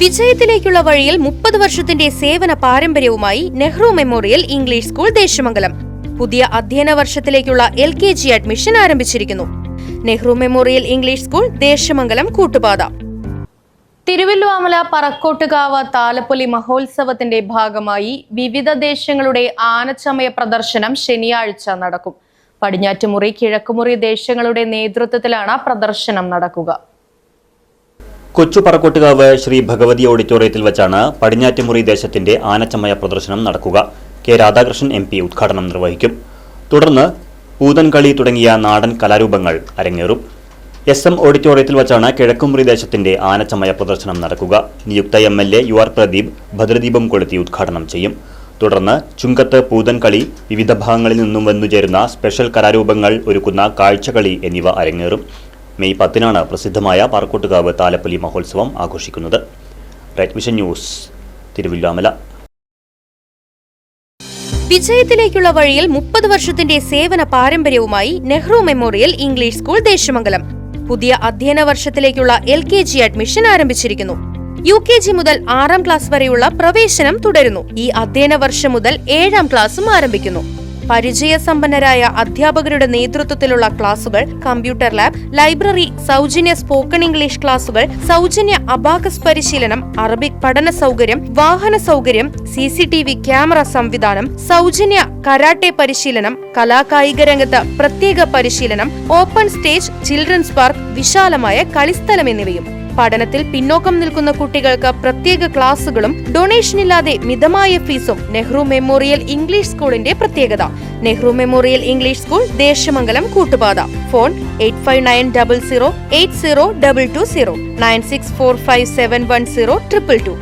വിജയത്തിലേക്കുള്ള വഴിയിൽ 30 വർഷത്തിന്റെ സേവന പാരമ്പര്യവുമായി Nehru memorial English school Desamangalam പുതിയ അധ്യയന വർഷത്തിലേക്കുള്ള LKG അഡ്മിഷൻ ആരംഭിച്ചിരിക്കുന്നു. Nehru memorial English school Desamangalam Koottupatha. Thiruvilwamala Parakkottukavu Thalappoli മഹോത്സവത്തിന്റെ ഭാഗമായി വിവിധ ദേശങ്ങളുടെ ആനച്ചമയ പ്രദർശനം ശനിയാഴ്ച നടക്കും. പടിഞ്ഞാറ്റുമുറി, കിഴക്കുമുറി ദേശങ്ങളുടെ നേതൃത്വത്തിലാണ് പ്രദർശനം നടക്കുക. കൊച്ചു പറക്കോട്ടുകാവ് ശ്രീ ഭഗവതി ഓഡിറ്റോറിയത്തിൽ വെച്ചാണ് പടിഞ്ഞാറ്റുമുറി ദേശത്തിന്റെ ആനച്ചമയ പ്രദർശനം നടക്കുക. കെ രാധാകൃഷ്ണൻ MP ഉദ്ഘാടനം നിർവഹിക്കും. തുടർന്ന് പൂതൻകളി തുടങ്ങിയ നാടൻ കലാരൂപങ്ങൾ അരങ്ങേറും. SM ഓഡിറ്റോറിയത്തിൽ വെച്ചാണ് കിഴക്കുമുറി ദേശത്തിന്റെ ആനച്ചമയ പ്രദർശനം നടക്കുക. നിയുക്ത MLA UR പ്രദീപ് ഭദ്രദീപം കൊളുത്തി ഉദ്ഘാടനം ചെയ്യും. തുടർന്ന് ചുങ്കത്ത് പൂതൻകളി, വിവിധ ഭാഗങ്ങളിൽ നിന്നും വന്നുചേരുന്ന സ്പെഷ്യൽ കലാരൂപങ്ങൾ ഒരുക്കുന്ന കാഴ്ചകളി എന്നിവ അരങ്ങേറും. മെയ് 10-നാണ് പ്രസിദ്ധമായ പറക്കോട്ടുകാവ് താലപ്പൊലി മഹോത്സവം ആഘോഷിക്കുന്നത്. Right Vision News, Thiruvilwamala. വിജയത്തിലേക്കുള്ള വഴിയിൽ 30 വർഷത്തിന്റെ സേവന പാരമ്പര്യവുമായി Nehru memorial English school Desamangalam പുതിയ അധ്യയന വർഷത്തിലേക്കുള്ള LKG അഡ്മിഷൻ ആരംഭിച്ചിരിക്കുന്നു. UKG മുതൽ 6ാം ക്ലാസ് വരെയുള്ള പ്രവേശനം തുടരുന്നു. ഈ അധ്യയന വർഷം മുതൽ 7ാം ക്ലാസും ആരംഭിക്കുന്നു. പരിചയസമ്പന്നരായ അധ്യാപകരുടെ നേതൃത്വത്തിലുള്ള ക്ലാസുകൾ, കമ്പ്യൂട്ടർ ലാബ്, ലൈബ്രറി, സൗജന്യ സ്പോക്കൺ ഇംഗ്ലീഷ് ക്ലാസുകൾ, സൗജന്യ അബാക്കസ് പരിശീലനം, അറബിക് പഠന സൗകര്യം, വാഹന സൗകര്യം, CCTV ക്യാമറ സംവിധാനം, സൗജന്യ കരാട്ടെ പരിശീലനം, കലാകായിക രംഗത്ത് പ്രത്യേക പരിശീലനം, ഓപ്പൺ സ്റ്റേജ്, ചിൽഡ്രൻസ് പാർക്ക്, വിശാലമായ കളിസ്ഥലം എന്നിവയും. പഠനത്തിൽ പിന്നോക്കം നിൽക്കുന്ന കുട്ടികൾക്ക് പ്രത്യേക ക്ലാസുകളും ഡൊണേഷനില്ലാതെ മിതമായ ഫീസും നെഹ്റു മെമ്മോറിയൽ ഇംഗ്ലീഷ് സ്കൂളിന്റെ പ്രത്യേകത. Nehru memorial English school Desamangalam Koottupatha. Phone 8590080220 9645710222.